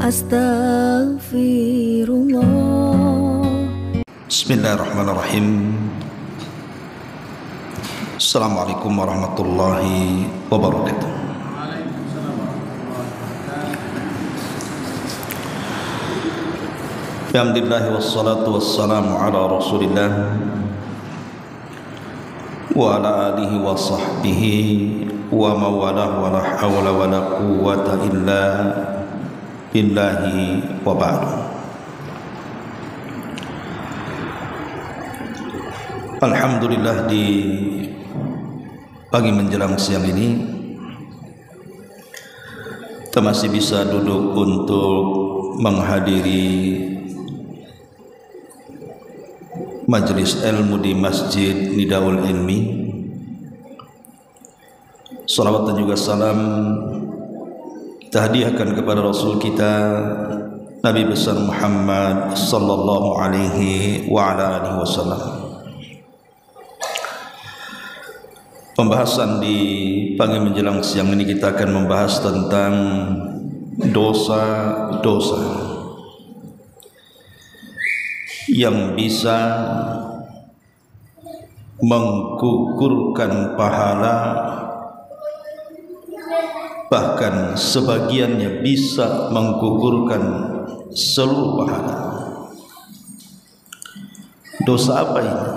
Astaghfirullah. Bismillahirrahmanirrahim. Assalamualaikum warahmatullahi wabarakatuh. Alhamdulillah wassalatu wassalamu ala Rasulillah wa ala alihi wa sahbihi wa mawalah wa la hawla wa la quwwata illa billahi wa ba'du. Alhamdulillah, di pagi menjelang siang ini kita masih bisa duduk untuk menghadiri majelis ilmu di Masjid Nidaul Ilmi. Salawat dan juga salam kita hadiahkan kepada Rasul kita Nabi besar Muhammad sallallahu alaihi wa ala alihi wasallam. Pembahasan di pagi menjelang siang ini kita akan membahas tentang dosa-dosa yang bisa menggugurkan pahala, bahkan sebagiannya bisa menggugurkan seluruh pahala. Dosa apa ini?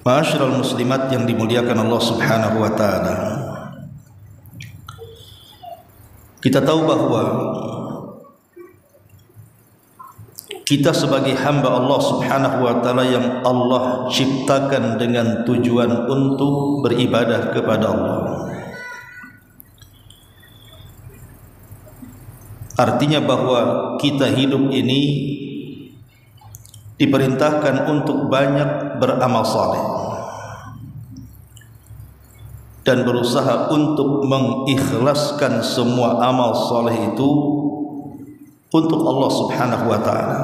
Ma'asyiral muslimat yang dimuliakan Allah Subhanahu wa taala, kita tahu bahwa kita sebagai hamba Allah Subhanahu wa taala yang Allah ciptakan dengan tujuan untuk beribadah kepada Allah. Artinya bahwa kita hidup ini diperintahkan untuk banyak beramal saleh dan berusaha untuk mengikhlaskan semua amal saleh itu untuk Allah Subhanahu wa taala.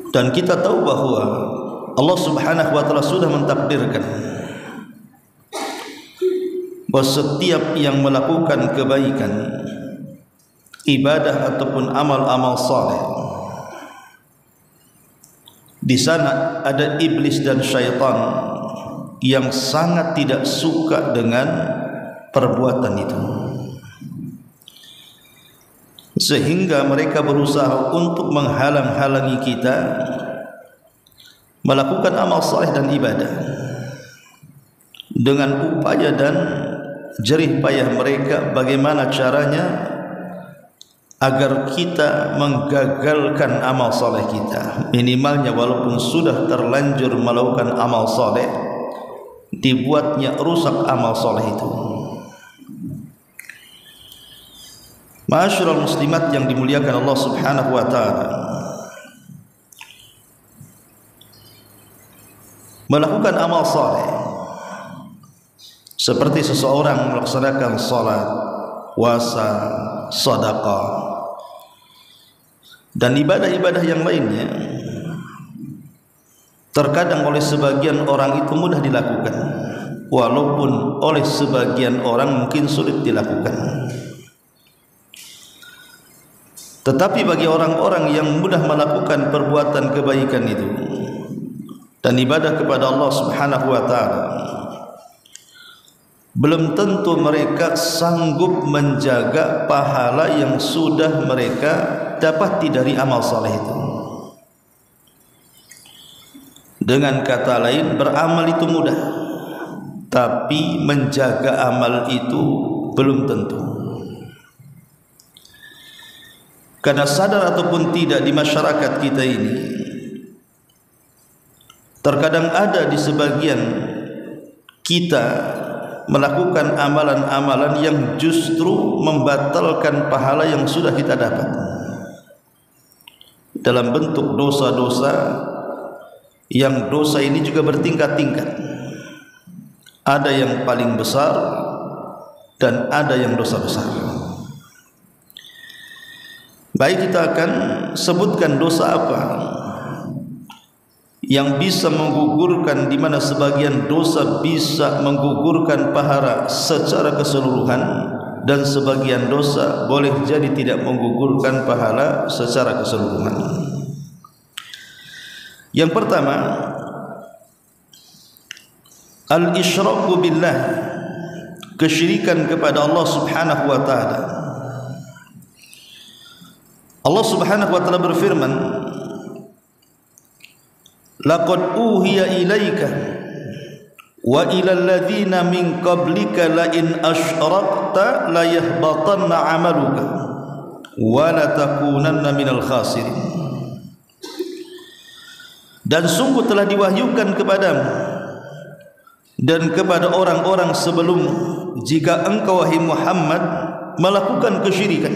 Dan kita tahu bahwa Allah Subhanahu wa taala sudah mentakdirkan bahwa setiap yang melakukan kebaikan, ibadah ataupun amal-amal saleh, di sana ada iblis dan syaitan yang sangat tidak suka dengan perbuatan itu, sehingga mereka berusaha untuk menghalang-halangi kita melakukan amal saleh dan ibadah dengan upaya dan jerih payah mereka bagaimana caranya agar kita menggagalkan amal saleh kita. Minimalnya walaupun sudah terlanjur melakukan amal saleh, dibuatnya rusak amal saleh itu. Ma'asyiral muslimat yang dimuliakan Allah Subhanahu wa taala, melakukan amal saleh seperti seseorang melaksanakan salat, puasa, sedekah dan ibadah-ibadah yang lainnya, terkadang oleh sebagian orang itu mudah dilakukan, walaupun oleh sebagian orang mungkin sulit dilakukan. Tetapi bagi orang-orang yang mudah melakukan perbuatan kebaikan itu dan ibadah kepada Allah Subhanahu wa taala, belum tentu mereka sanggup menjaga pahala yang sudah mereka dapati dari amal saleh itu. Dengan kata lain, beramal itu mudah, tapi menjaga amal itu belum tentu. Karena sadar ataupun tidak di masyarakat kita ini, terkadang ada di sebagian kita melakukan amalan-amalan yang justru membatalkan pahala yang sudah kita dapat dalam bentuk dosa-dosa, yang dosa ini juga bertingkat-tingkat. Ada yang paling besar dan ada yang dosa besar. Baik, kita akan sebutkan dosa apa yang bisa menggugurkan, di mana sebagian dosa bisa menggugurkan pahala secara keseluruhan dan sebagian dosa boleh jadi tidak menggugurkan pahala secara keseluruhan. Yang pertama, al-isyraku billah, kesyirikan kepada Allah Subhanahu wa taala. Allah Subhanahu wa taala berfirman, laqad uhiya ilaika wa ilal ladzina min qablika la in asyrakta la yahbatanna 'amaluka wa la takunanna minal khasirin. Dan sungguh telah diwahyukan kepadamu dan kepada orang-orang sebelummu, jika engkau wahai Muhammad melakukan kesyirikan,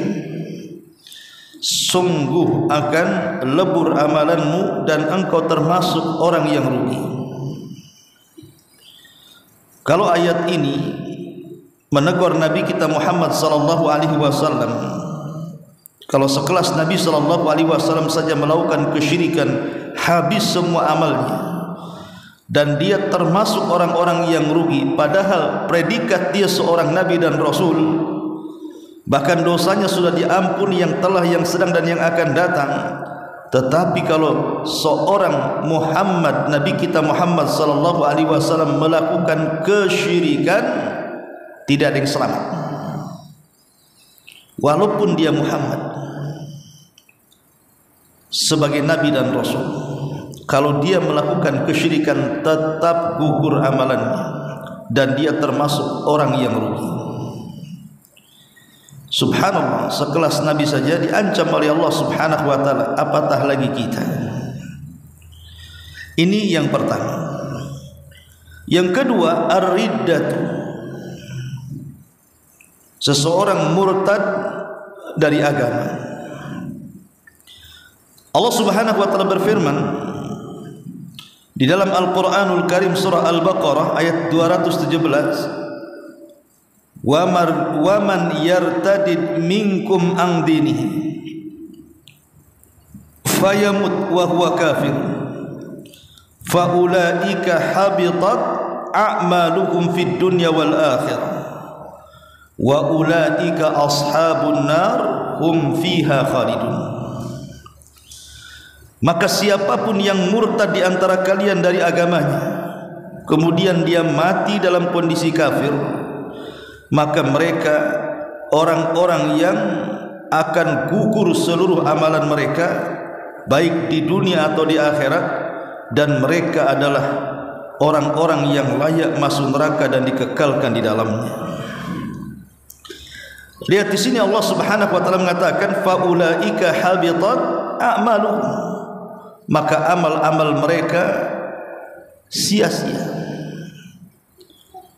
sungguh akan lebur amalanmu dan engkau termasuk orang yang rugi. Kalau ayat ini menegur Nabi kita Muhammad sallallahu alaihi wasallam, kalau sekelas Nabi sallallahu alaihi wasallam saja melakukan kesyirikan, habis semua amalnya dan dia termasuk orang-orang yang rugi, padahal predikat dia seorang nabi dan rasul, bahkan dosanya sudah diampuni yang telah, yang sedang dan yang akan datang. Tetapi kalau seorang Muhammad, Nabi kita Muhammad sallallahu alaihi wasallam melakukan kesyirikan, tidak ada yang selamat. Walaupun dia Muhammad sebagai nabi dan rasul, kalau dia melakukan kesyirikan tetap gugur amalannya dan dia termasuk orang yang rugi. Subhanallah, sekelas Nabi saja diancam oleh Allah Subhanahu wa taala, apatah lagi kita. Ini yang pertama. Yang kedua, ar-riddatu, seseorang murtad dari agama. Allah Subhanahu wa taala berfirman di dalam Al-Qur'anul Karim surah Al-Baqarah ayat 217, wa man yartadid minkum an dinihi fayamut wa huwa kafir fa ulaika habitat a'maluhum fid dunya wal akhirah wa ulaika ashabun nar hum fiha khalidun. Maka siapapun yang murtad di antara kalian dari agamanya, kemudian dia mati dalam kondisi kafir, maka mereka orang-orang yang akan gugur seluruh amalan mereka baik di dunia atau di akhirat, dan mereka adalah orang-orang yang layak masuk neraka dan dikekalkan di dalamnya. Lihat di sini Allah Subhanahu wa taala mengatakan faulaika habitat a'maluhum, maka amal-amal mereka sia-sia,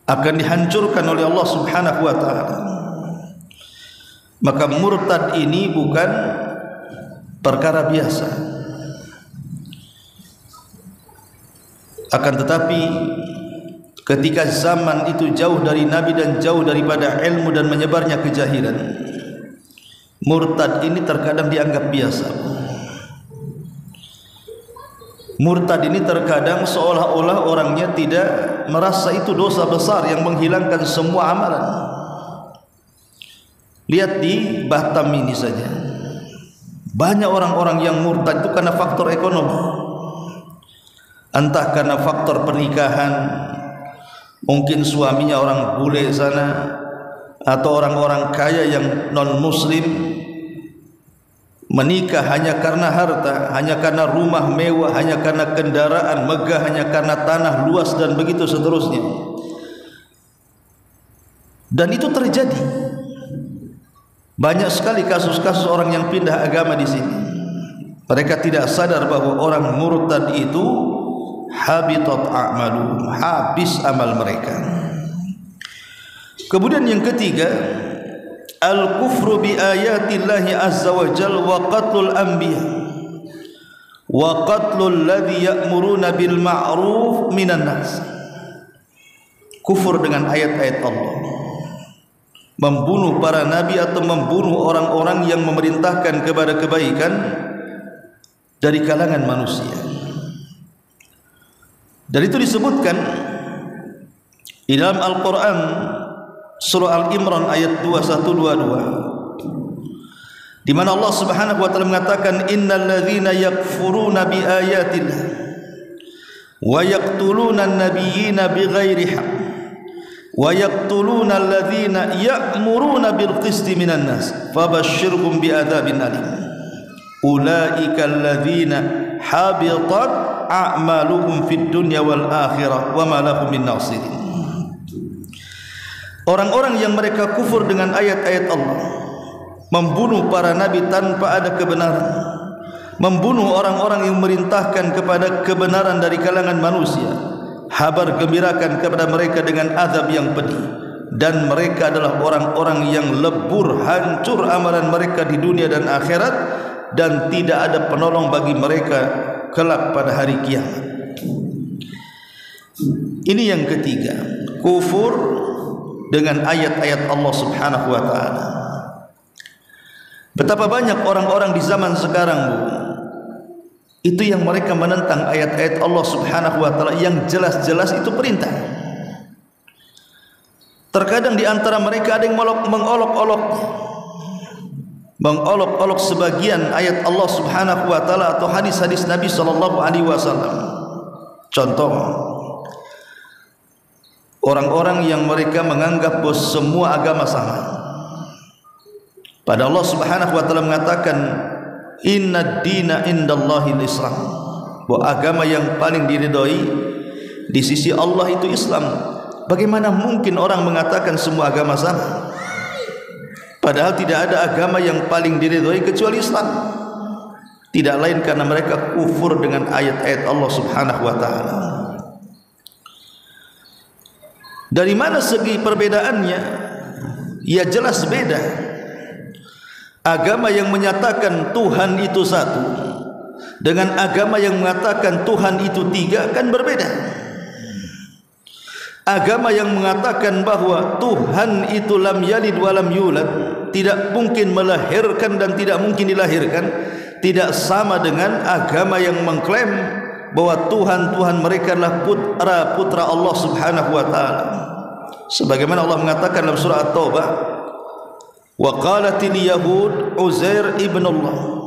akan dihancurkan oleh Allah Subhanahu wa taala. Maka murtad ini bukan perkara biasa. Akan tetapi ketika zaman itu jauh dari Nabi dan jauh daripada ilmu dan menyebarnya kejahilan, murtad ini terkadang dianggap biasa. Murtad ini terkadang seolah-olah orangnya tidak merasa itu dosa besar yang menghilangkan semua amalan. Lihat di Batam ini saja, banyak orang-orang yang murtad itu karena faktor ekonomi, entah karena faktor pernikahan, mungkin suaminya orang bule sana, atau orang-orang kaya yang non muslim menikah hanya karena harta, hanya karena rumah mewah, hanya karena kendaraan megah, hanya karena tanah luas dan begitu seterusnya. Dan itu terjadi. Banyak sekali kasus-kasus orang yang pindah agama di sini. Mereka tidak sadar bahwa orang murtad itu habitat a'malu, habis amal mereka. Kemudian yang ketiga, al-kufru bi ayatillahi azza wa jalla wa qatlul anbiya wa qatlul ladzi ya'muruna bil ma'ruf minan nas. Kufur dengan ayat-ayat Allah, membunuh para nabi atau membunuh orang-orang yang memerintahkan kepada kebaikan dari kalangan manusia. Dan itu disebutkan di dalam Al-Quran surah Al-Imran ayat 2122, di mana Allah Subhanahu wa taala mengatakan innal ladzina yakfuruna bi ayatillah wa yaqtuluna an-nabiyyina bighairi haqq wa yaqtuluna alladhina ya'muruna bil qisti minan nas fabashshirhum bi'adzabin alim ulaika alladhina habitat a'maluhum fid dunya wal akhirah wa ma lahum min nasirin. Orang-orang yang mereka kufur dengan ayat-ayat Allah, membunuh para nabi tanpa ada kebenaran, membunuh orang-orang yang merintahkan kepada kebenaran dari kalangan manusia, habar gembirakan kepada mereka dengan azab yang pedih. Dan mereka adalah orang-orang yang lebur, hancur amalan mereka di dunia dan akhirat, dan tidak ada penolong bagi mereka kelak pada hari kiamat. Ini yang ketiga, kufur dengan ayat-ayat Allah Subhanahu wa taala. Betapa banyak orang-orang di zaman sekarang, Bu, itu yang mereka menentang ayat-ayat Allah Subhanahu wa taala yang jelas-jelas itu perintah. Terkadang di antara mereka ada yang mengolok-olok sebagian ayat Allah Subhanahu wa taala atau hadis-hadis Nabi sallallahu alaihi wasallam. Contoh, orang-orang yang mereka menganggap bahwa semua agama sama. Pada Allah Subhanahu wa taala mengatakan innad dina indallahil Islam, bahwa agama yang paling diridhoi di sisi Allah itu Islam. Bagaimana mungkin orang mengatakan semua agama sama? Padahal tidak ada agama yang paling diridhoi kecuali Islam. Tidak lain karena mereka kufur dengan ayat-ayat Allah Subhanahu wa taala. Dari mana segi perbedaannya? Ya jelas beda. Agama yang menyatakan Tuhan itu satu dengan agama yang mengatakan Tuhan itu tiga kan berbeda. Agama yang mengatakan bahwa Tuhan itu lam yalid wa lam yulad, tidak mungkin melahirkan dan tidak mungkin dilahirkan, tidak sama dengan agama yang mengklaim bahwa Tuhan mereka adalah putra Allah Subhanahu wa taala. Sebagaimana Allah mengatakan dalam surah At-Taubah, wa qalatil yahud Uzair ibn Allah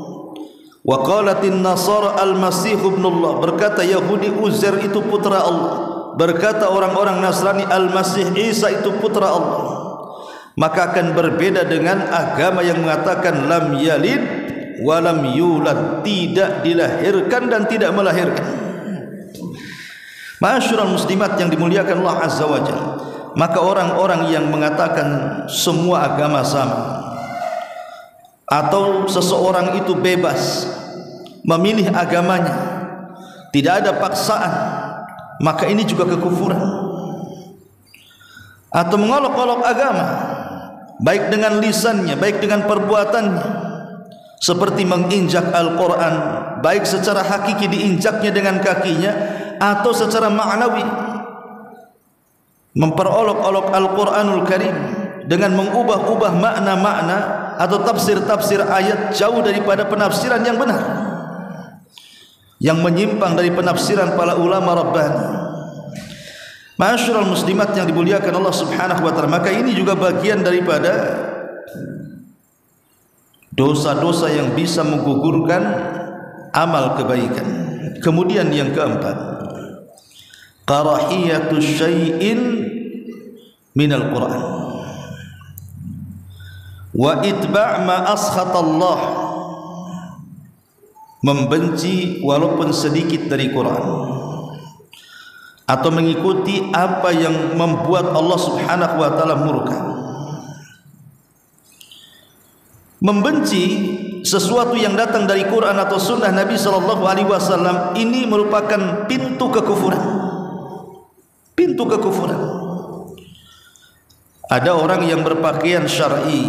wa qalatin nasara al-masih ibn Allah. Berkata Yahudi Uzair itu putra Allah, berkata orang-orang Nasrani al-Masih Isa itu putra Allah. Maka akan berbeda dengan agama yang mengatakan lam yalid wa lam yulad, tidak dilahirkan dan tidak melahirkan. Ma'asyiral muslimat yang dimuliakan Allah Azza wa Jalla, maka orang-orang yang mengatakan semua agama sama atau seseorang itu bebas memilih agamanya, tidak ada paksaan, maka ini juga kekufuran. Atau mengolok-olok agama baik dengan lisannya baik dengan perbuatannya, seperti menginjak Al-Quran baik secara hakiki diinjaknya dengan kakinya atau secara ma'nawi memperolok-olok Al-Quranul Karim dengan mengubah-ubah makna-makna atau tafsir-tafsir ayat jauh daripada penafsiran yang benar, yang menyimpang dari penafsiran para ulama Rabbani. Ma'asyiral muslimat yang dimuliakan Allah Subhanahu wa taala, maka ini juga bagian daripada dosa-dosa yang bisa menggugurkan amal kebaikan. Kemudian yang keempat, karahiyatu syai'in minal Quran wa itba' ma askhatallah, membenci walaupun sedikit dari Quran atau mengikuti apa yang membuat Allah Subhanahu wa taala murka. Membenci sesuatu yang datang dari Quran atau sunnah Nabi sallallahu alaihi wasallam ini merupakan pintu kekufuran. Pintu kekufuran. Ada orang yang berpakaian syar'i,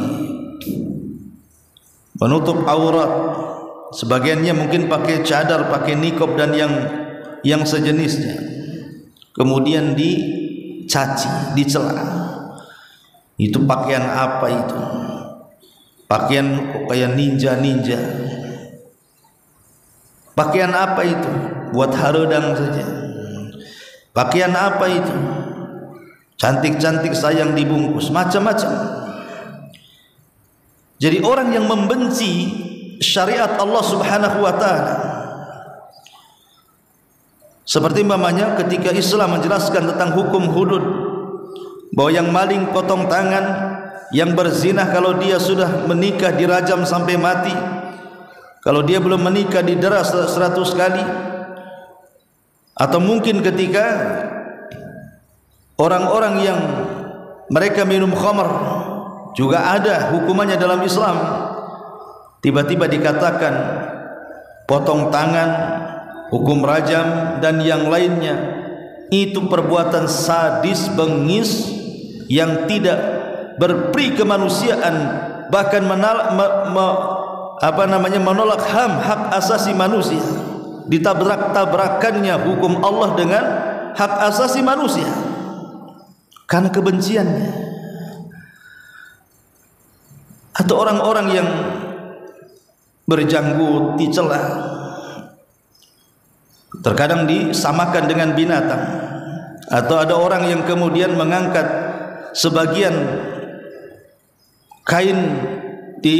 menutup aurat, sebagiannya mungkin pakai cadar, pakai niqab dan yang sejenisnya. Kemudian dicaci, dicela. Itu pakaian apa itu? Pakaian kayak ninja-ninja. Pakaian apa itu? Buat harodang saja. Pakaian apa itu? Cantik-cantik sayang dibungkus, macam-macam. Jadi orang yang membenci syariat Allah Subhanahu wa taala, seperti umpamanya ketika Islam menjelaskan tentang hukum hudud, bahwa yang maling potong tangan, yang berzina kalau dia sudah menikah dirajam sampai mati, kalau dia belum menikah didera 100 kali. Atau mungkin ketika orang-orang yang mereka minum khamar, juga ada hukumannya dalam Islam. Tiba-tiba dikatakan potong tangan, hukum rajam dan yang lainnya. Itu perbuatan sadis, bengis yang tidak berperi kemanusiaan, bahkan menolak hak asasi manusia. Ditabrak-tabrakannya hukum Allah dengan hak asasi manusia karena kebenciannya. Atau orang-orang yang berjanggut dicela, terkadang disamakan dengan binatang. Atau ada orang yang kemudian mengangkat sebagian kain di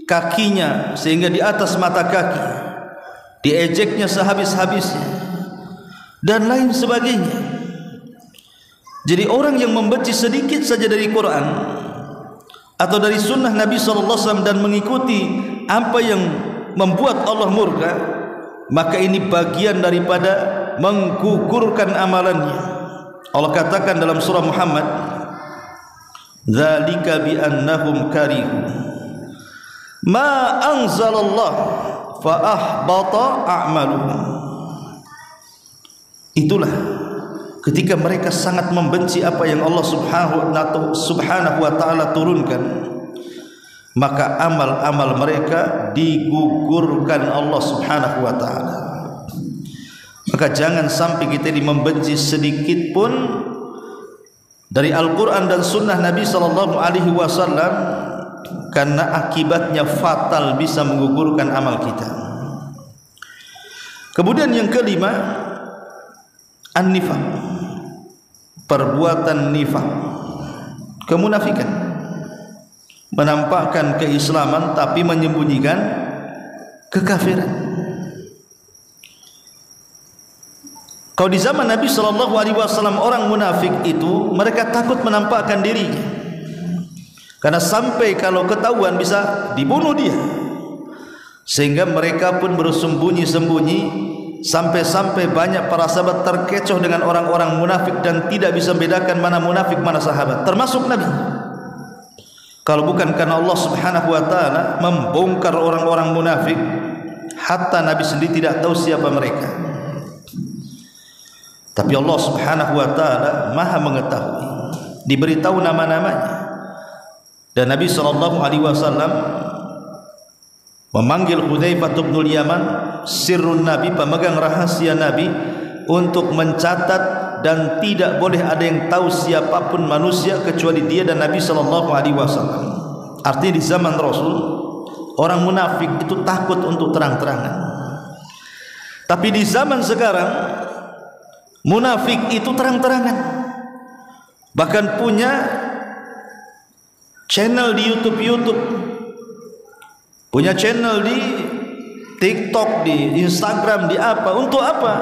kakinya sehingga di atas mata kaki, diejeknya sehabis-habisnya dan lain sebagainya. Jadi orang yang membenci sedikit saja dari Quran atau dari sunnah Nabi SAW dan mengikuti apa yang membuat Allah murka, maka ini bagian daripada menggugurkan amalannya. Allah katakan dalam surah Muhammad, dzalika bi annahum karihu ma anzalallahu fa ahbata a'maluhum. Itulah ketika mereka sangat membenci apa yang Allah Subhanahu wa taala turunkan, maka amal-amal mereka digugurkan Allah Subhanahu wa taala. Maka jangan sampai kita ini membenci sedikit pun dari Al-Quran dan Sunnah Nabi sallallahu alaihi wasallam, karena akibatnya fatal, bisa menggugurkan amal kita. Kemudian yang kelima, an-nifaq, perbuatan nifaq, kemunafikan, menampakkan keislaman tapi menyembunyikan kekafiran. Kalau di zaman Nabi SAW orang munafik itu mereka takut menampakkan dirinya, karena sampai kalau ketahuan bisa dibunuh dia, sehingga mereka pun bersembunyi-sembunyi, sampai-sampai banyak para sahabat terkecoh dengan orang-orang munafik dan tidak bisa membedakan mana munafik mana sahabat, termasuk Nabi. Kalau bukan karena Allah Subhanahu wa taala membongkar orang-orang munafik, hatta Nabi sendiri tidak tahu siapa mereka. Tapi Allah Subhanahu wa taala Maha mengetahui, diberitahu nama-namanya. Dan Nabi sallallahu alaihi wasallam memanggil Hudzaifah bin Yaman, sirrun Nabi, pemegang rahasia Nabi, untuk mencatat dan tidak boleh ada yang tahu siapapun manusia kecuali dia dan Nabi sallallahu alaihi wasallam. Artinya di zaman Rasul orang munafik itu takut untuk terang-terangan. Tapi di zaman sekarang munafik itu terang-terangan, bahkan punya channel di YouTube, punya channel di TikTok, di Instagram, di apa, untuk apa?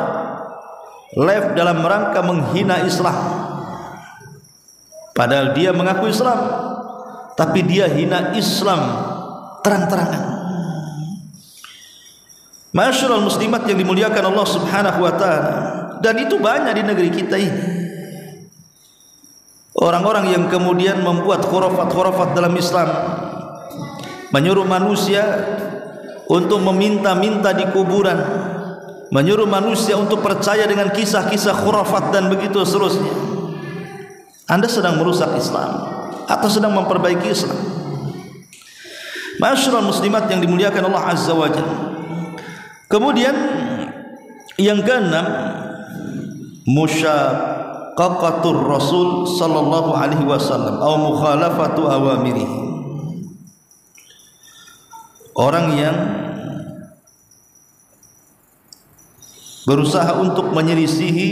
Live dalam rangka menghina Islam. Padahal dia mengaku Islam, tapi dia hina Islam terang-terangan. Ma'asyiral muslimat yang dimuliakan Allah Subhanahu wa taala. Dan itu banyak di negeri kita ini. Orang-orang yang kemudian membuat khurafat-khurafat dalam Islam, menyuruh manusia untuk meminta-minta di kuburan, menyuruh manusia untuk percaya dengan kisah-kisah khurafat dan begitu seterusnya. Anda sedang merusak Islam atau sedang memperbaiki Islam? Ma'asyiral muslimat yang dimuliakan Allah Azza wa Jalla. Kemudian yang keenam, musyaqqaqatur Rasul sallallahu alaihi wasallam atau mukhalafatu awamirihi. Orang yang berusaha untuk menyelisihi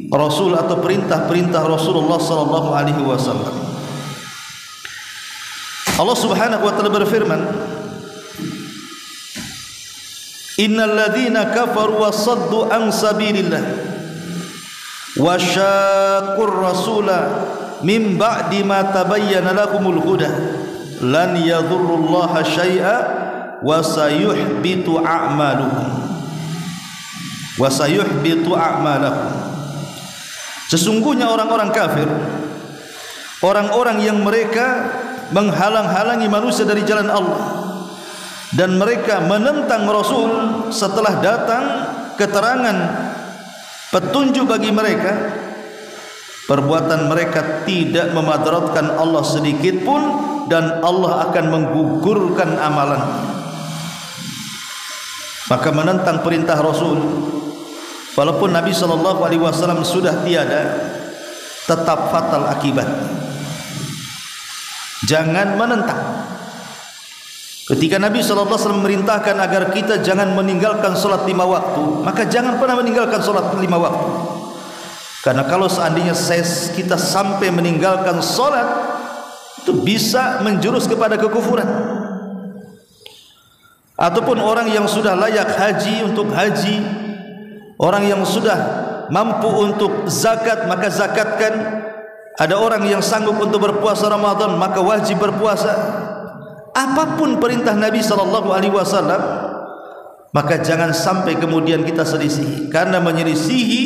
Rasul atau perintah-perintah Rasulullah sallallahu alaihi wasallam. Allah Subhanahu wa taala berfirman, innal ladzina kafaru wa saddu an sabilillah wa syaqqur rasula min ba'di ma tabayyana lahumul huda lan yadhurrullaha syai'a wa sayuhbitu a'malahum. Sesungguhnya orang-orang kafir, orang-orang yang mereka menghalang-halangi manusia dari jalan Allah dan mereka menentang Rasul setelah datang keterangan petunjuk bagi mereka, perbuatan mereka tidak memadaratkan Allah sedikit pun dan Allah akan menggugurkan amalan. Maka menentang perintah Rasul walaupun Nabi SAW sudah tiada, tetap fatal akibat. Jangan menentang. Ketika Nabi SAW memerintahkan agar kita jangan meninggalkan solat 5 waktu, maka jangan pernah meninggalkan solat 5 waktu. Karena kalau seandainya kita sampai meninggalkan solat, itu bisa menjurus kepada kekufuran. Ataupun orang yang sudah layak haji untuk haji, orang yang sudah mampu untuk zakat maka zakatkan. Ada orang yang sanggup untuk berpuasa Ramadan maka wajib berpuasa. Apapun perintah Nabi SAW, maka jangan sampai kemudian kita selisih, karena menyelisihi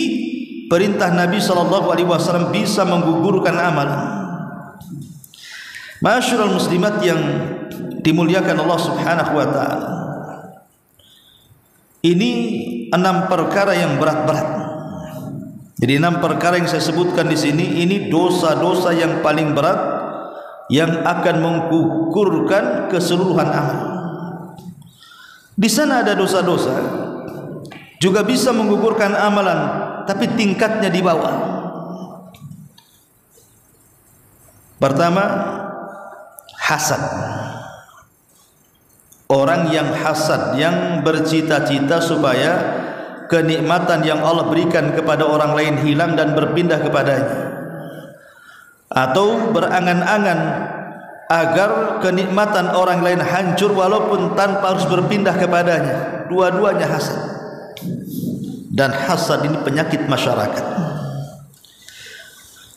perintah Nabi SAW bisa menggugurkan amalan. Ma'asyiral muslimat yang dimuliakan Allah Subhanahu wa taala, ini 6 perkara yang berat-berat. Jadi 6 perkara yang saya sebutkan di sini, ini dosa-dosa yang paling berat yang akan menggugurkan keseluruhan amal. Di sana ada dosa-dosa juga bisa menggugurkan amalan, tapi tingkatnya di bawah. Pertama, hasad. Orang yang hasad, yang bercita-cita supaya kenikmatan yang Allah berikan kepada orang lain hilang dan berpindah kepadanya, atau berangan-angan agar kenikmatan orang lain hancur walaupun tanpa harus berpindah kepadanya. Dua-duanya hasad. Dan hasad ini penyakit masyarakat,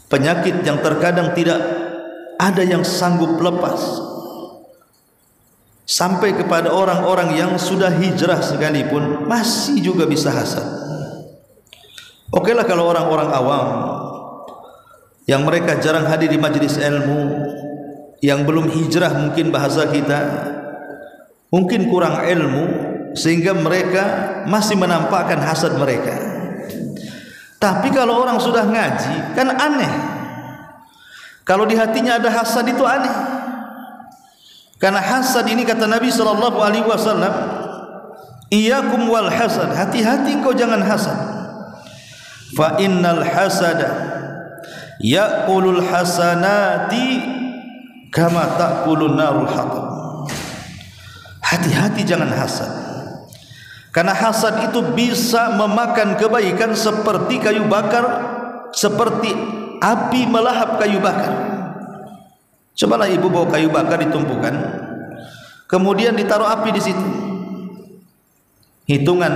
penyakit yang terkadang tidak ada yang sanggup lepas, sampai kepada orang-orang yang sudah hijrah sekalipun masih juga bisa hasad. Okelah kalau orang-orang awam yang mereka jarang hadir di majelis ilmu, yang belum hijrah, mungkin bahasa kita mungkin kurang ilmu, sehingga mereka masih menampakkan hasad mereka. Tapi kalau orang sudah ngaji kan aneh, kalau di hatinya ada hasad itu aneh. Karena hasad ini kata Nabi SAW, iyyakum wal hasad, hati-hati kau jangan hasad. Fa innal hasada ya'kulul hasanati kama ta'kulun narul hatab. Hati-hati jangan hasad, karena hasad itu bisa memakan kebaikan seperti kayu bakar, seperti api melahap kayu bakar. Cobalah ibu bawa kayu bakar ditumpukan, kemudian ditaruh api di situ, hitungan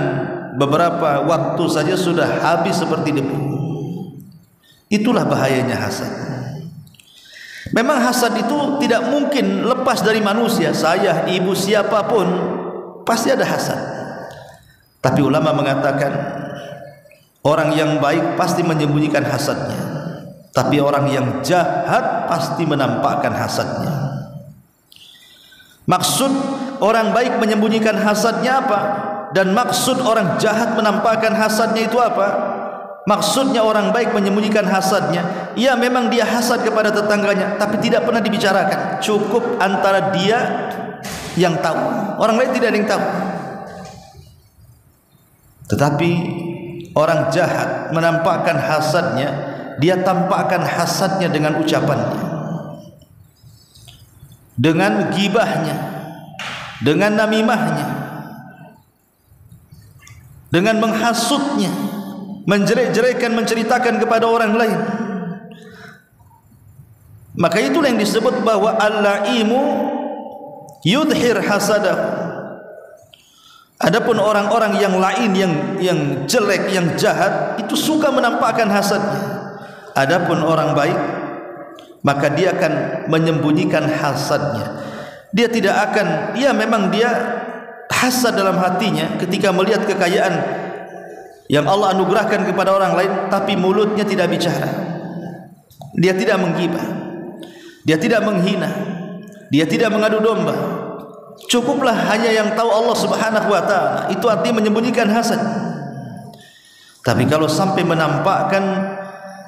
beberapa waktu saja sudah habis seperti debu. Itulah bahayanya hasad. Memang hasad itu tidak mungkin lepas dari manusia. Saya, ibu, siapapun pasti ada hasad. Tapi ulama mengatakan orang yang baik pasti menyembunyikan hasadnya, tapi orang yang jahat pasti menampakkan hasadnya. Maksud orang baik menyembunyikan hasadnya apa? Dan maksud orang jahat menampakkan hasadnya itu apa? Maksudnya orang baik menyembunyikan hasadnya, ya memang dia hasad kepada tetangganya, tapi tidak pernah dibicarakan. Cukup antara dia yang tahu, orang lain tidak ada yang tahu. Tetapi orang jahat menampakkan hasadnya, dia tampakkan hasadnya dengan ucapannya, dengan gibahnya, dengan namimahnya, dengan menghasutnya. menjelek-jelekan, menceritakan kepada orang lain. Maka itulah yang disebut bahwa al-la'imu yudhir hasadah. Adapun orang-orang yang lain, yang jelek, yang jahat, itu suka menampakkan hasadnya. Adapun orang baik, maka dia akan menyembunyikan hasadnya. Dia tidak akan, memang dia hasad dalam hatinya ketika melihat kekayaan yang Allah anugerahkan kepada orang lain, tapi mulutnya tidak bicara. Dia tidak menggibah, dia tidak menghina, dia tidak mengadu domba. Cukuplah hanya yang tahu Allah Subhanahu wa ta'ala. Itu artinya menyembunyikan hasad. Tapi kalau sampai menampakkan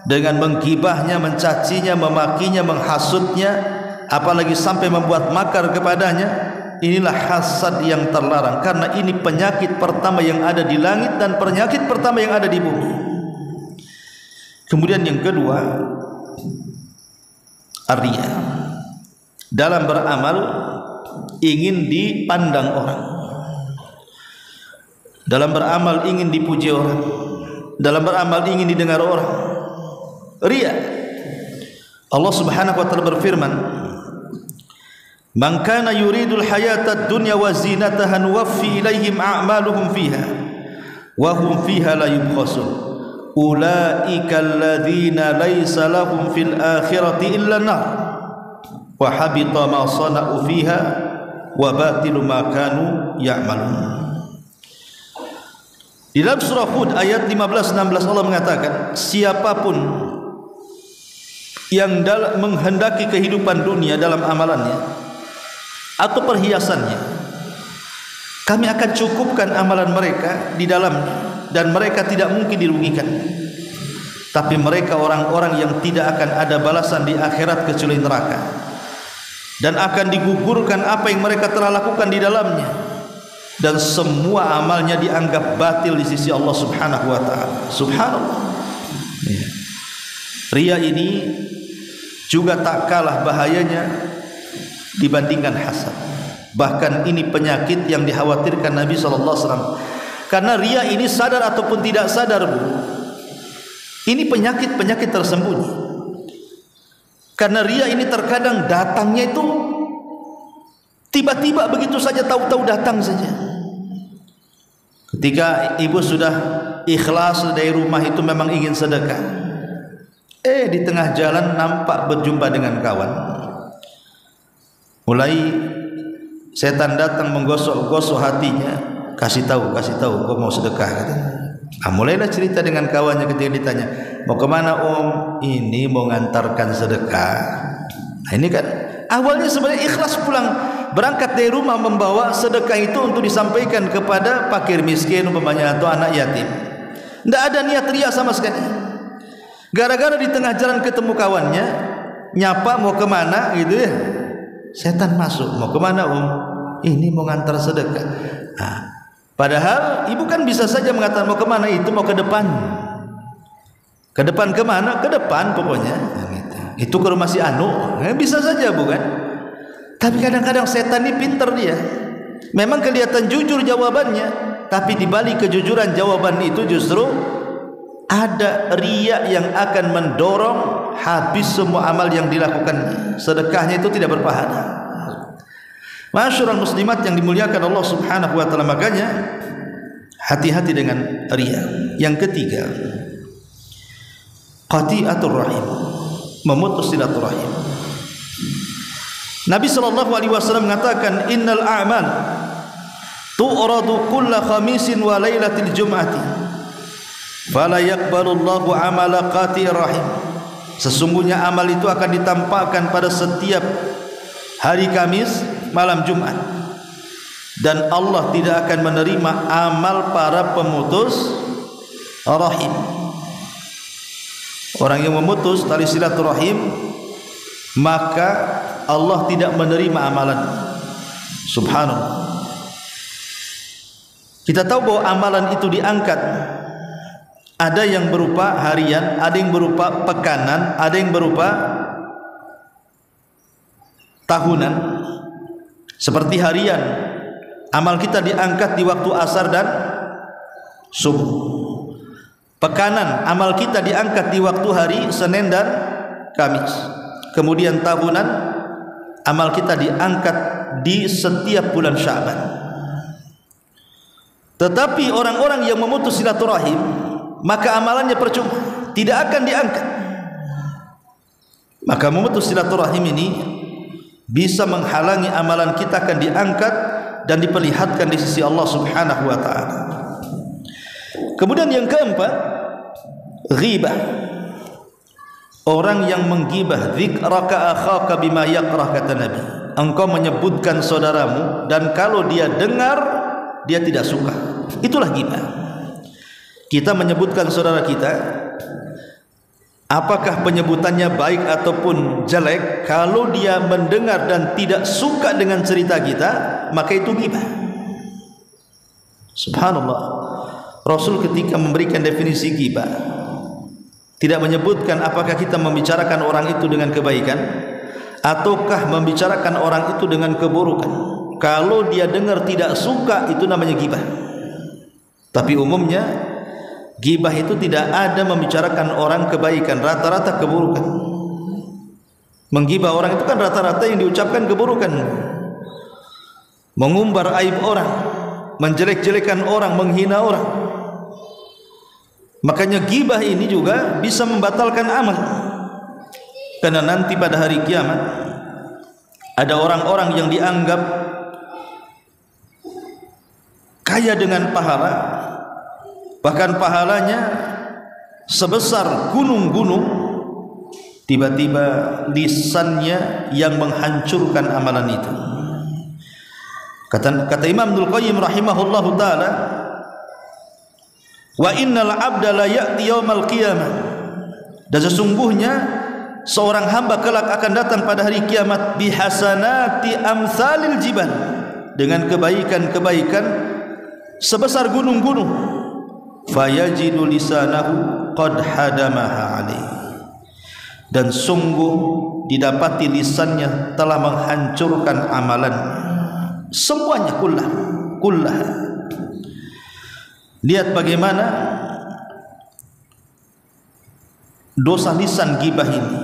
dengan menggibahnya, mencacinya, memakinya, menghasutnya, apalagi sampai membuat makar kepadanya, inilah hasad yang terlarang. Karena ini penyakit pertama yang ada di langit dan penyakit pertama yang ada di bumi. Kemudian yang kedua, ar-riya. Dalam beramal ingin dipandang orang, dalam beramal ingin dipuji orang, dalam beramal ingin didengar orang. Riya. Allah Subhanahu wa ta'ala berfirman, "Man kana yuridul hayatad dunya wa zinataha nuwaffi ilaihim a'maluhum fiha wa hum fiha la yubkhasun. Ulaika alladzina laysa lahum fil akhirati illa nar wa habita ma sana'u fiha wa batilu ma kanu ya'malun." Di dalam surah Hud ayat 15-16 Allah mengatakan, siapapun yang menghendaki kehidupan dunia dalam amalannya atau perhiasannya, kami akan cukupkan amalan mereka di dalamnya dan mereka tidak mungkin dirugikan. Tapi mereka orang-orang yang tidak akan ada balasan di akhirat kecuali neraka, dan akan digugurkan apa yang mereka telah lakukan di dalamnya, dan semua amalnya dianggap batil di sisi Allah Subhanahu wa ta'ala. Subhanallah. Riya ini juga tak kalah bahayanya dibandingkan hasad. Bahkan ini penyakit yang dikhawatirkan Nabi SAW. Karena riya ini sadar ataupun tidak sadar, Bu, ini penyakit-penyakit tersembunyi. Karena riya ini terkadang datangnya itu tiba-tiba, begitu saja, tahu-tahu datang saja. Ketika ibu sudah ikhlas dari rumah itu memang ingin sedekah, di tengah jalan nampak berjumpa dengan kawan. Mulai setan datang menggosok-gosok hatinya, kasih tahu, kau mau sedekah, katanya. Mulailah cerita dengan kawannya. Ketika ditanya, mau kemana om? Ini mau ngantarkan sedekah. Ini kan awalnya sebenarnya ikhlas pulang, berangkat dari rumah membawa sedekah itu untuk disampaikan kepada fakir miskin umpamanya atau anak yatim. Tidak ada niat riya sama sekali. Gara-gara di tengah jalan ketemu kawannya, nyapa mau kemana gitu ya, setan masuk. Mau kemana om? Ini mau ngantar sedekah. Padahal ibu kan bisa saja mengatakan mau kemana, itu mau ke depan. Ke depan kemana? Ke depan pokoknya. Itu ke rumah si Anu. Bisa saja bukan? Tapi kadang-kadang setan ini pinter dia. Memang kelihatan jujur jawabannya, tapi di balik kejujuran jawaban itu justru ada riya yang akan mendorong habis semua amal yang dilakukannya. Sedekahnya itu tidak berpahala. Masyarul muslimat yang dimuliakan Allah Subhanahu wa ta'ala, makanya hati-hati dengan riya. Yang ketiga, qati'atur rahim, memutus silaturahim. Nabi SAW mengatakan, innal a'mal tu'radu kulla khamisin wa laylatil jum'ati fala yaqbalullahu amala qati'ir rahim. Sesungguhnya amal itu akan ditampakkan pada setiap hari Kamis, malam Jumat, dan Allah tidak akan menerima amal para pemutus rahim. Orang yang memutus tali silaturahim, maka Allah tidak menerima amalan. Subhanallah. Kita tahu bahwa amalan itu diangkat. Ada yang berupa harian, ada yang berupa pekanan, ada yang berupa tahunan. Seperti harian, amal kita diangkat di waktu asar dan subuh. pekanan amal kita diangkat di waktu hari Senin dan Kamis. Kemudian tahunan amal kita diangkat di setiap bulan Sya'ban. Tetapi orang-orang yang memutus silaturahim, maka amalannya percuma, tidak akan diangkat. Maka memutus silaturahim ini bisa menghalangi amalan kita akan diangkat dan diperlihatkan di sisi Allah Subhanahu wa taala. Kemudian yang keempat, ghibah. Orang yang menggibah, dzikraka akhaka bima yakrah, kata Nabi. Engkau menyebutkan saudaramu dan kalau dia dengar dia tidak suka. Itulah ghibah. Kita menyebutkan saudara kita, apakah penyebutannya baik ataupun jelek, kalau dia mendengar dan tidak suka dengan cerita kita, maka itu ghibah. Subhanallah, Rasul ketika memberikan definisi ghibah tidak menyebutkan apakah kita membicarakan orang itu dengan kebaikan ataukah membicarakan orang itu dengan keburukan. Kalau dia dengar tidak suka, itu namanya ghibah. Tapi umumnya ghibah itu tidak ada membicarakan orang kebaikan, rata-rata keburukan. Menggibah orang itu kan rata-rata yang diucapkan keburukan, mengumbar aib orang, menjelek-jelekan orang, menghina orang. Makanya ghibah ini juga bisa membatalkan amal. Karena nanti pada hari kiamat ada orang-orang yang dianggap kaya dengan pahala, bahkan pahalanya sebesar gunung-gunung, tiba-tiba lisannya yang menghancurkan amalan itu. Kata Imam Ibnul Qayyim rahimahullahu taala, wa innal abda la ya'ti yaumal qiyamah, dan sesungguhnya seorang hamba kelak akan datang pada hari kiamat bihasanati amsalil jibal, dengan kebaikan-kebaikan sebesar gunung-gunung, fayajidu lisanahu qad hadamaha alaih, dan sungguh didapati lisannya telah menghancurkan amalan semuanya, kullah. Lihat bagaimana dosa lisan ghibah ini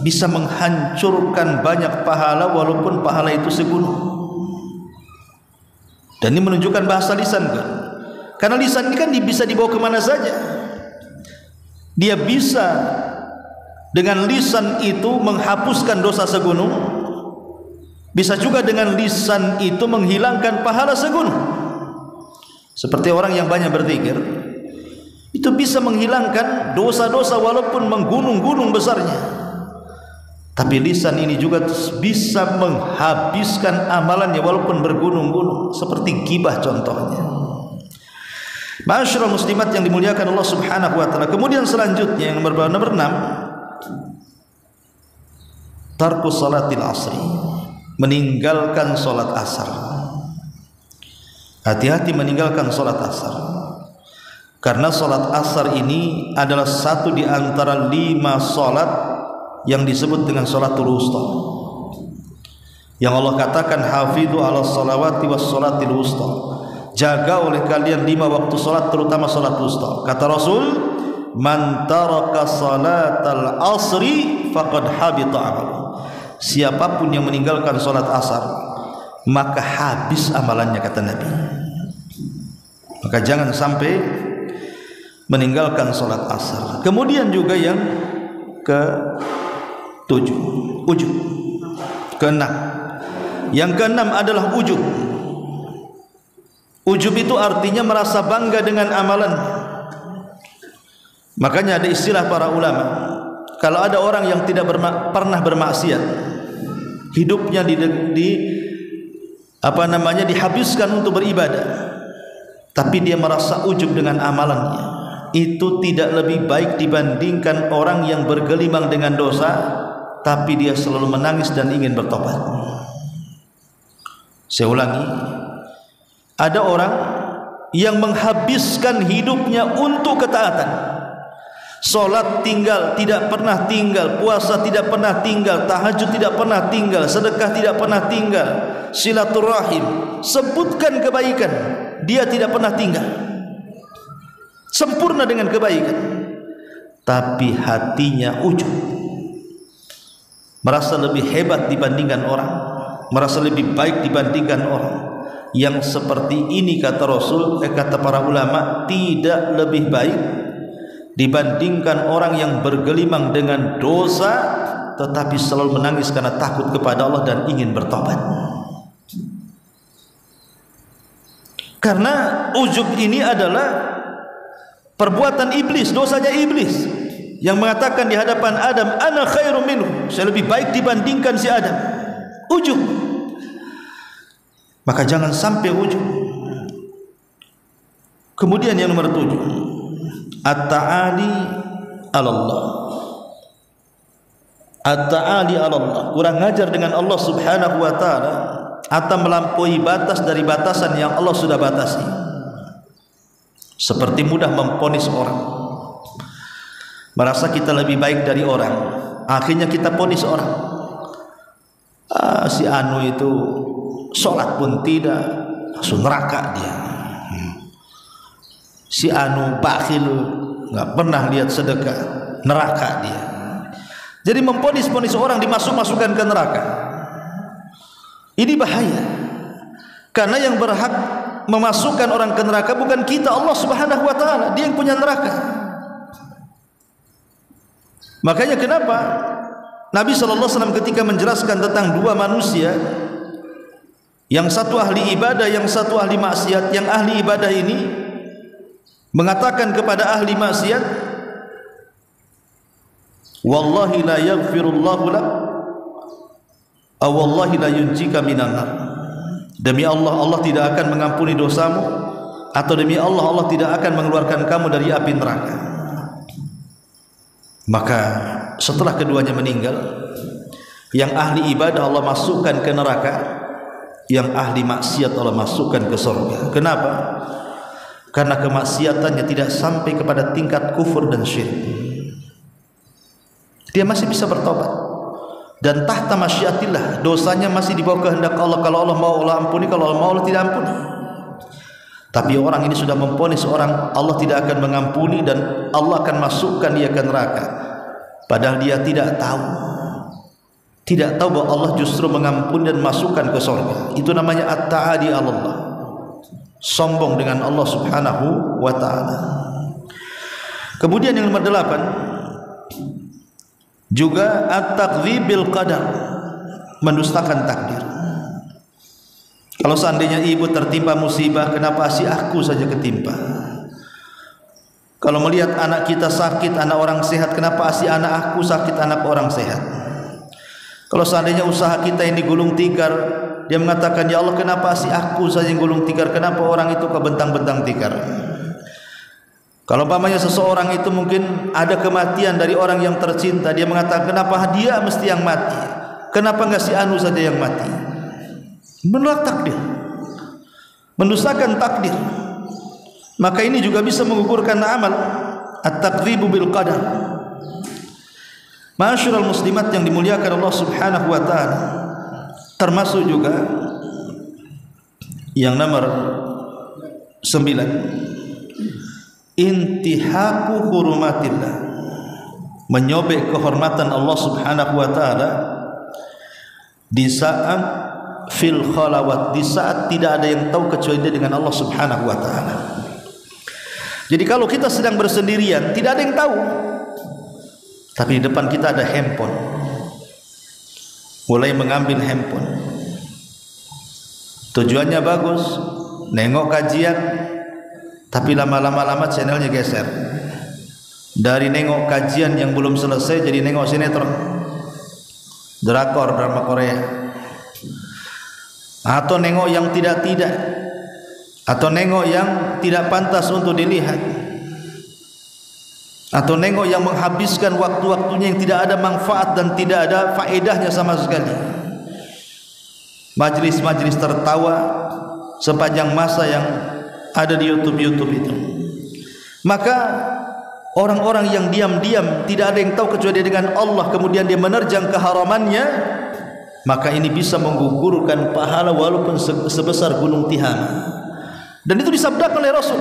bisa menghancurkan banyak pahala walaupun pahala itu segunung. Dan ini menunjukkan bahasa lisan kan? Karena lisan ini kan bisa dibawa kemana saja. Dia bisa dengan lisan itu menghapuskan dosa segunung, bisa juga dengan lisan itu menghilangkan pahala segunung. Seperti orang yang banyak berzikir, itu bisa menghilangkan dosa-dosa walaupun menggunung-gunung besarnya. Tapi lisan ini juga bisa menghabiskan amalannya walaupun bergunung-gunung, seperti ghibah contohnya. Ma'asyiral muslimat yang dimuliakan Allah Subhanahu wa taala. Kemudian selanjutnya yang nomor 6, tarkus salatil asri, meninggalkan salat asar. Hati-hati meninggalkan salat asar, karena salat asar ini adalah satu di antara 5 salat yang disebut dengan salatul wusta, yang Allah katakan hafizu ala salawati was salatil wusta, jaga oleh kalian 5 waktu salat, terutama salat wusta. Kata Rasul, man taraka salatal asri faqad habita amaluhu, siapapun yang meninggalkan salat asar maka habis amalannya, kata Nabi. Maka jangan sampai meninggalkan salat asar. Kemudian juga yang ke-7, ujub. Ke-6, yang ke-6 adalah ujub. Ujub itu artinya merasa bangga dengan amalan. Makanya ada istilah para ulama, kalau ada orang yang tidak pernah bermaksiat, hidupnya dihabiskan untuk beribadah, tapi dia merasa ujub dengan amalannya, itu tidak lebih baik dibandingkan orang yang bergelimang dengan dosa tapi dia selalu menangis dan ingin bertobat. Saya ulangi, ada orang yang menghabiskan hidupnya untuk ketaatan, solat tidak pernah tinggal, puasa tidak pernah tinggal, tahajud tidak pernah tinggal, sedekah tidak pernah tinggal, silaturahim, sebutkan kebaikan, dia tidak pernah tinggal. sempurna dengan kebaikan, tapi hatinya ujub, merasa lebih hebat dibandingkan orang, merasa lebih baik dibandingkan orang. Yang seperti ini, kata Rasul, kata para ulama, tidak lebih baik dibandingkan orang yang bergelimang dengan dosa tetapi selalu menangis karena takut kepada Allah dan ingin bertobat. Karena ujub ini adalah perbuatan iblis, dosanya iblis yang mengatakan di hadapan Adam, ana khairum minhu, saya lebih baik dibandingkan si Adam. Ujub. Maka jangan sampai ujub. Kemudian yang nomor 7, at-ta'ali 'ala Allah. At-ta'ali 'ala Allah, kurang ajar dengan Allah Subhanahu wa taala atau melampaui batas dari batasan yang Allah sudah batasi. Seperti mudah memponis orang, merasa kita lebih baik dari orang, akhirnya kita ponis orang. Si anu itu sholat pun tidak, langsung neraka dia. Si anu bakhil, nggak pernah lihat sedekah, neraka dia. Jadi memponis-ponis orang, dimasukkan ke neraka. Ini bahaya, karena yang berhak memasukkan orang ke neraka bukan kita, Allah Subhanahu wa taala, Dia yang punya neraka. Makanya kenapa Nabi sallallahu alaihi wasallam ketika menjelaskan tentang dua manusia, yang satu ahli ibadah, yang satu ahli maksiat, yang ahli ibadah ini mengatakan kepada ahli maksiat, wallahi la yaghfirullahu lak aw wallahi la yunjika minan nar. Demi Allah, Allah tidak akan mengampuni dosamu, atau demi Allah, Allah tidak akan mengeluarkan kamu dari api neraka. Maka setelah keduanya meninggal, yang ahli ibadah Allah masukkan ke neraka, yang ahli maksiat Allah masukkan ke surga. Kenapa? Karena kemaksiatannya tidak sampai kepada tingkat kufur dan syirik. Dia masih bisa bertobat, dan tahta masyiatillah, dosanya masih di bawah kehendak Allah. Kalau Allah mau, Allah ampuni, kalau Allah mau, Allah tidak ampuni. Tapi orang ini sudah memponis orang, Allah tidak akan mengampuni dan Allah akan masukkan dia ke neraka, padahal dia tidak tahu bahwa Allah justru mengampuni dan masukkan ke surga. Itu namanya at-ta'adi 'ala Allah, sombong dengan Allah Subhanahu wa ta'ala. Kemudian yang nomor 8 juga at-takdzibil qadar, mendustakan takdir. Kalau seandainya ibu tertimpa musibah, kenapa si aku saja ketimpa? Kalau melihat anak kita sakit, anak orang sehat, kenapa si anak aku sakit, anak orang sehat? Kalau seandainya usaha kita ini gulung tikar, dia mengatakan, ya Allah, kenapa si aku saja yang gulung tikar, kenapa orang itu kebentang-bentang tikar? Kalau umpamanya seseorang itu mungkin ada kematian dari orang yang tercinta, dia mengatakan, kenapa dia mesti yang mati, kenapa enggak si anu saja yang mati? Menolak takdir, mendustakan takdir. Maka ini juga bisa menggugurkan amal, at-takdzibu bil qadar. Ma'asyiral muslimat yang dimuliakan Allah Subhanahu wa taala, termasuk juga yang nomor 9, intihaku hurumatillah, menyobek kehormatan Allah Subhanahu wa taala di saat fil khalawat, di saat tidak ada yang tahu kecuali dia dengan Allah Subhanahu wa taala. Jadi kalau kita sedang bersendirian, tidak ada yang tahu, tapi di depan kita ada handphone, mulai mengambil handphone, tujuannya bagus, nengok kajian, tapi lama-lama channelnya geser, dari nengok kajian yang belum selesai jadi nengok sinetron, drakor, drama Korea, atau nengok yang tidak-tidak, atau nengok yang tidak pantas untuk dilihat, atau nengok yang menghabiskan waktu-waktunya yang tidak ada manfaat dan tidak ada faedahnya sama sekali. Majlis-majlis tertawa sepanjang masa yang ada di YouTube itu. Maka orang-orang yang diam-diam tidak ada yang tahu kecuali dia dengan Allah, kemudian dia menerjang keharamannya, maka ini bisa menggugurkan pahala walaupun sebesar gunung Tihama. Dan itu disabdakan oleh Rasul,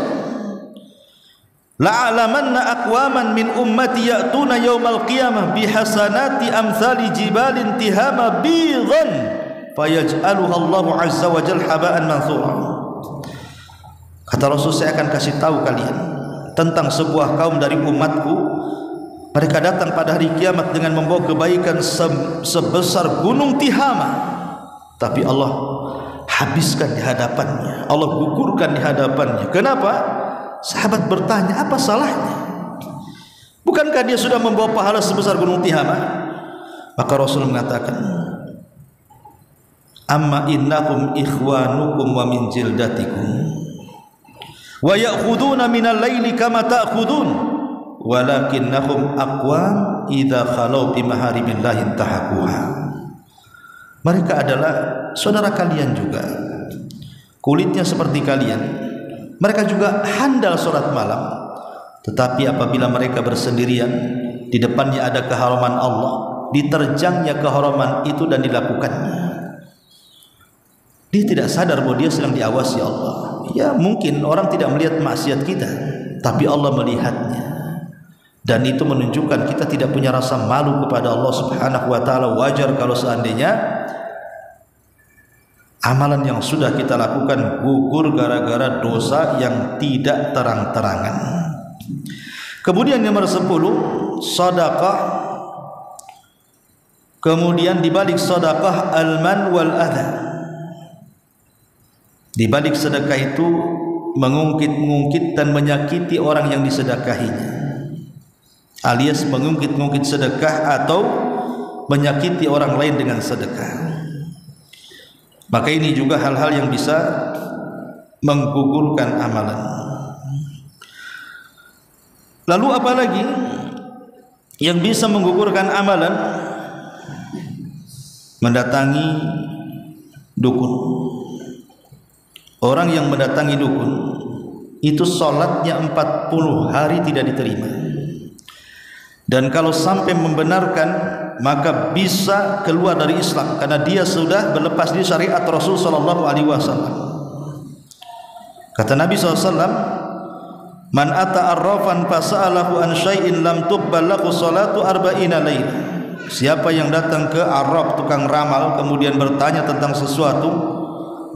la'alamanna aqwaman min ummati ya'tuna yawmal qiyamah bihasanati amthali jibalin tihama bidhan fayaj'aluha Allahu azza wa jalla haba'an manthura. Kata Rasul, saya akan kasih tahu kalian tentang sebuah kaum dari umatku, mereka datang pada hari kiamat dengan membawa kebaikan sebesar gunung Tihama, tapi Allah habiskan di hadapannya, Allah gugurkan di hadapannya. Kenapa? Sahabat bertanya, apa salahnya? Bukankah dia sudah membawa pahala sebesar gunung Tihama? Maka Rasul mengatakan, amma innakum ikhwanukum wa min jildatikum wa ya'khuduna minal laili kama ta'khudun walakinnahum aqwam idza khalau bi maharimillahi intahaquha. Mereka adalah saudara kalian juga, kulitnya seperti kalian, mereka juga handal salat malam, tetapi apabila mereka bersendirian, di depannya ada keharaman Allah, diterjangnya keharaman itu dan dilakukannya, dia tidak sadar bahwa dia sedang diawasi Allah. Ya, mungkin orang tidak melihat maksiat kita, tapi Allah melihatnya, dan itu menunjukkan kita tidak punya rasa malu kepada Allah Subhanahu wa ta'ala. Wajar kalau seandainya amalan yang sudah kita lakukan gugur gara-gara dosa yang tidak terang-terangan. Kemudian nomor 10, sedekah. Kemudian dibalik sedekah al-man wal adha. Di balik sedekah itu mengungkit-ungkit dan menyakiti orang yang disedekahinya, alias mengungkit-ungkit sedekah atau menyakiti orang lain dengan sedekah. Maka ini juga hal-hal yang bisa menggugurkan amalan. Lalu apa lagi yang bisa menggugurkan amalan? Mendatangi dukun. Orang yang mendatangi dukun itu sholatnya 40 hari tidak diterima, dan kalau sampai membenarkan maka bisa keluar dari Islam karena dia sudah berlepas dari syariat Rasul sallallahu alaihi wasallam. Kata Nabi SAW, man ata arrafan fasa'alahu an syai'in lam tuqbal lahu salatu arba'ina laila. Siapa yang datang ke arraf, tukang ramal, kemudian bertanya tentang sesuatu,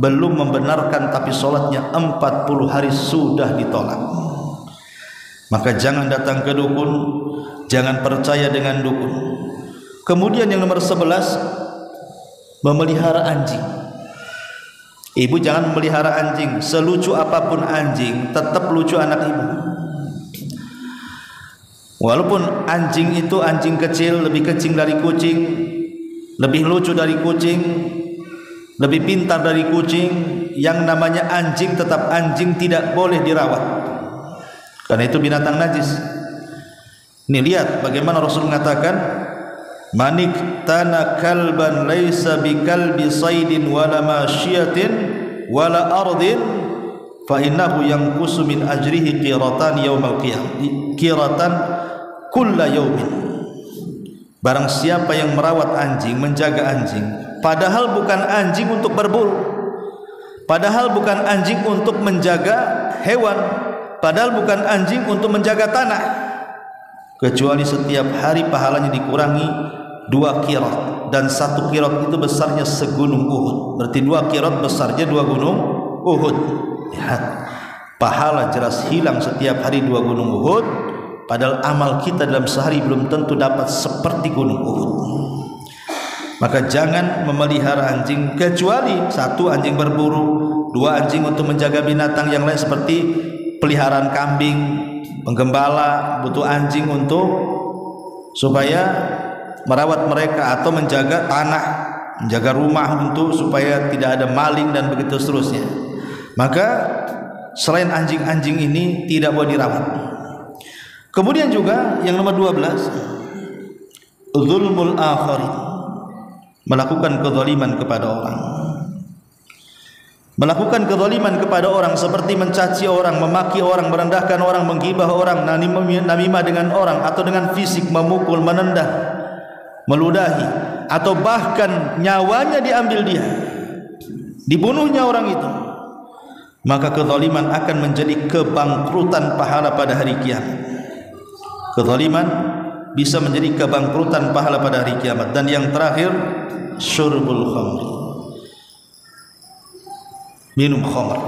belum membenarkan tapi sholatnya 40 hari sudah ditolak, maka jangan datang ke dukun, jangan percaya dengan dukun. Kemudian yang nomor 11, memelihara anjing. Ibu jangan memelihara anjing, selucu apapun anjing tetap lucu anak ibu. Walaupun anjing itu anjing kecil, lebih kecil dari kucing, lebih lucu dari kucing, lebih pintar dari kucing, yang namanya anjing tetap anjing, tidak boleh dirawat karena itu binatang najis. Ini lihat bagaimana Rasul mengatakan, manik tana kalban laisa bikalbi saydin wala masyiatin wala ardin fa innahu yanqusu min ajrihi qiratan yaumal qiyamah, qiratan kulla yaumin. Barang siapa yang merawat anjing, menjaga anjing, padahal bukan anjing untuk berburu, padahal bukan anjing untuk menjaga hewan, padahal bukan anjing untuk menjaga tanah, kecuali setiap hari pahalanya dikurangi 2 qirat, dan 1 qirat itu besarnya segunung Uhud. Berarti 2 qirat besarnya 2 gunung Uhud. Lihat, pahala jelas hilang setiap hari 2 gunung Uhud, padahal amal kita dalam sehari belum tentu dapat seperti gunung Uhud. Maka jangan memelihara anjing, kecuali 1 anjing berburu, 2 anjing untuk menjaga binatang yang lain seperti peliharaan kambing, penggembala butuh anjing untuk supaya merawat mereka, atau menjaga tanah, menjaga rumah untuk supaya tidak ada maling dan begitu seterusnya. Maka selain anjing-anjing ini tidak boleh dirawat. Kemudian juga yang nomor 12, zulmul akharin, melakukan kezaliman kepada orang. Melakukan kezaliman kepada orang seperti mencaci orang, memaki orang, merendahkan orang, menggibah orang, namimah dengan orang, atau dengan fisik memukul, menendang, meludahi, atau bahkan nyawanya diambil dia, dibunuhnya orang itu. maka kezaliman akan menjadi kebangkrutan pahala pada hari kiamat. Kezaliman bisa menjadi kebangkrutan pahala pada hari kiamat. Dan yang terakhir, syurbul khamr, minum khamr.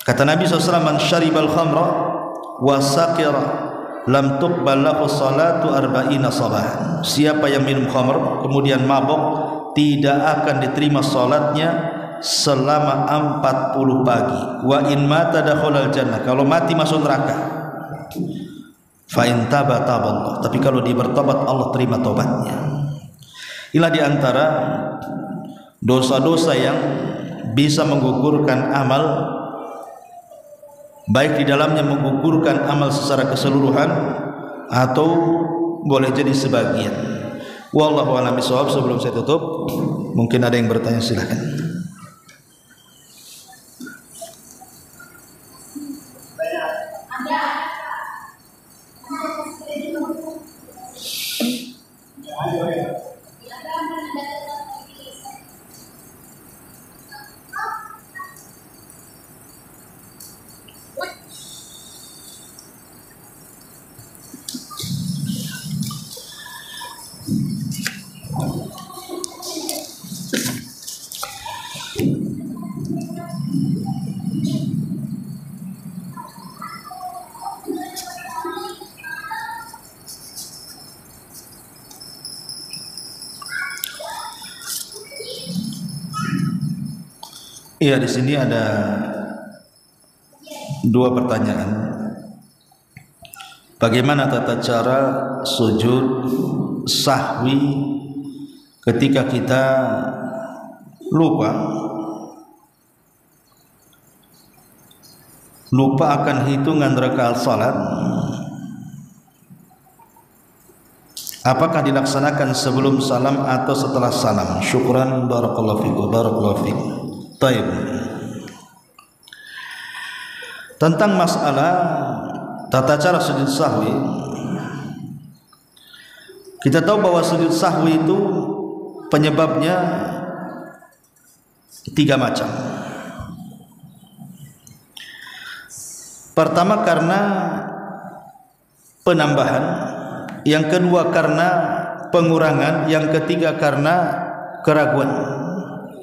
Kata Nabi SAW, man syaribal khamra wa saqira lam tuqbal lahu salatu arba'ina sabahan. Siapa yang minum khamr kemudian mabok, tidak akan diterima salatnya selama 40 pagi. Wa in mata dakhalal jannah, kalau mati masuk neraka. Fa in taba taballah, tapi kalau dia bertobat Allah terima tobatnya. Inilah di antara dosa-dosa yang bisa menggugurkan amal, baik di dalamnya menggugurkan amal secara keseluruhan atau boleh jadi sebagian. Wallahu a'lam bishawab. Sebelum saya tutup, mungkin ada yang bertanya, silakan. Iya, di sini ada dua pertanyaan. Bagaimana tata cara sujud sahwi ketika kita lupa akan hitungan rakaat salat? Apakah dilaksanakan sebelum salam atau setelah salam? Syukran, barakallahu fikum, barakallahu fikum. Taib. Tentang masalah tata cara sujud sahwi, kita tahu bahwa sujud sahwi itu penyebabnya 3 macam. Pertama karena penambahan, yang kedua karena pengurangan, yang ketiga karena keraguan.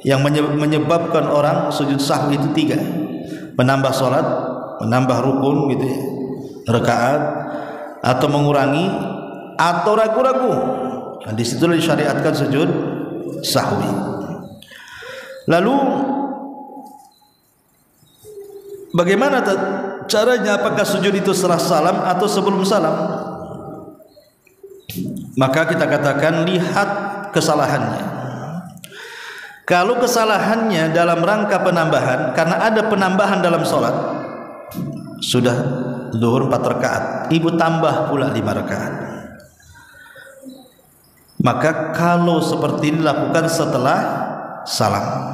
Yang menyebabkan orang sujud sahwi itu 3: menambah salat, menambah rukun gitu ya, rakaat, atau mengurangi, atau ragu-ragu. Nah, di situ disyariatkan sujud sahwi. Lalu bagaimana caranya? Apakah sujud itu setelah salam atau sebelum salam? Maka kita katakan lihat kesalahannya. Kalau kesalahannya dalam rangka penambahan, karena ada penambahan dalam sholat, sudah zuhur 4 rakaat, ibu tambah pula 5 rakaat, maka kalau seperti ini dilakukan setelah salam.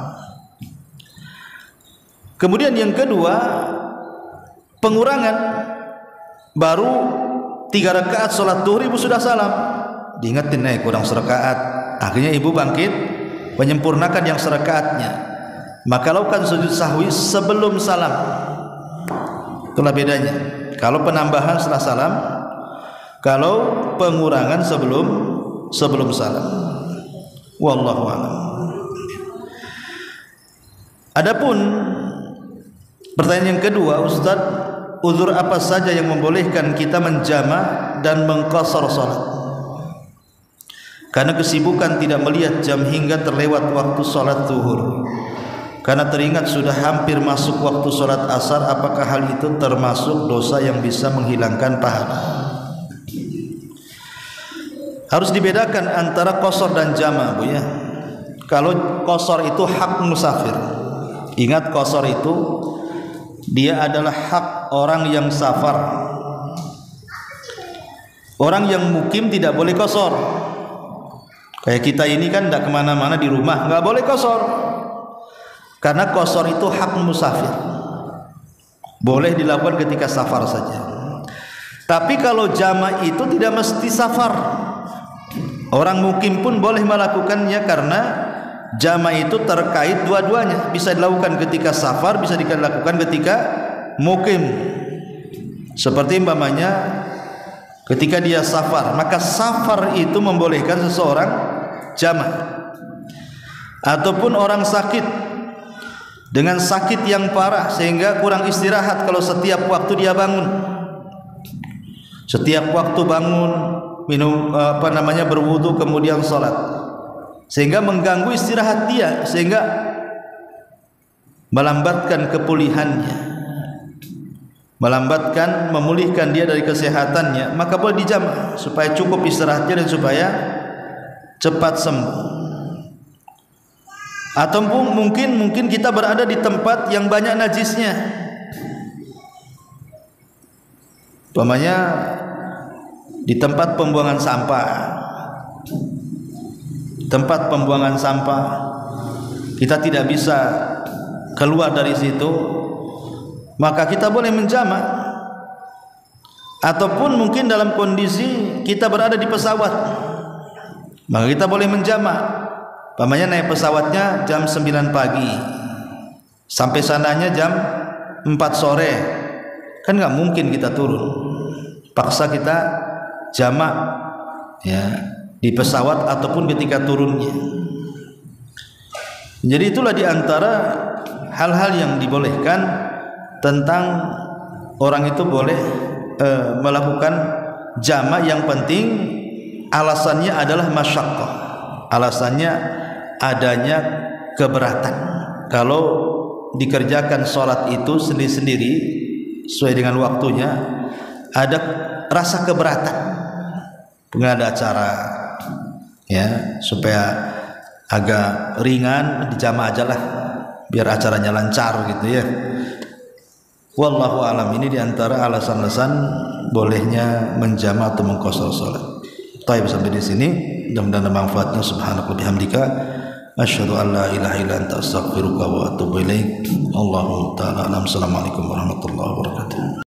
Kemudian yang kedua, pengurangan, baru 3 rakaat sholat zuhur ibu sudah salam, diingetin kurang serakaat, akhirnya ibu bangkit menyempurnakan yang serakaatnya, maka lakukan sujud sahwi sebelum salam. Itulah bedanya. Kalau penambahan setelah salam, kalau pengurangan sebelum salam. Wallahu a'lam. Adapun pertanyaan yang kedua, Ustaz, uzur apa saja yang membolehkan kita menjama dan mengqasar salat? Karena kesibukan tidak melihat jam hingga terlewat waktu sholat zuhur. Karena teringat sudah hampir masuk waktu sholat asar, apakah hal itu termasuk dosa yang bisa menghilangkan pahala? Harus dibedakan antara qasar dan jama, Bu ya. Kalau qasar itu hak musafir. Ingat, qasar itu dia adalah hak orang yang safar. Orang yang mukim tidak boleh qasar. Kayak kita ini kan tidak kemana-mana, di rumah nggak boleh qasar, karena qasar itu hak musafir, boleh dilakukan ketika safar saja. Tapi kalau jama itu tidak mesti safar, orang mukim pun boleh melakukannya karena jama' itu terkait dua-duanya, bisa dilakukan ketika safar, bisa dilakukan ketika mukim. Seperti umpamanya ketika dia safar, maka safar itu membolehkan seseorang jama'. Ataupun orang sakit dengan sakit yang parah sehingga kurang istirahat, kalau setiap waktu dia bangun, setiap waktu bangun, minum berwudu kemudian salat, sehingga mengganggu istirahat dia, sehingga melambatkan kepulihannya, melambatkan memulihkan dia dari kesehatannya, maka boleh dijama' supaya cukup istirahatnya dan supaya cepat sembuh. Atau mungkin kita berada di tempat yang banyak najisnya, umpamanya di tempat pembuangan sampah, kita tidak bisa keluar dari situ, maka kita boleh menjama'. Ataupun mungkin dalam kondisi kita berada di pesawat, maka kita boleh menjama'. Umpamanya naik pesawatnya jam 9 pagi, sampai sananya jam 4 sore, kan nggak mungkin kita turun, paksa kita jama' ya di pesawat ataupun ketika turunnya. Jadi itulah diantara hal-hal yang dibolehkan tentang orang itu boleh melakukan jama'. Yang penting alasannya adalah masyaqqah, alasannya adanya keberatan. Kalau dikerjakan sholat itu sendiri-sendiri sesuai dengan waktunya, ada rasa keberatan, pengen ada acara ya, supaya agak ringan, dijama' aja lah biar acaranya lancar gitu ya. Wallahu alam. Ini diantara alasan-alasan bolehnya menjama' atau mengqashar sholat. Baik, sampai di sini mudah-mudahan manfaatnya. Subhanallah bihamdika asyhadu an la ilaha illa anta astaghfiruka wa atubu ilaik. Allahu ta'ala alam. Assalamualaikum warahmatullahi wabarakatuh.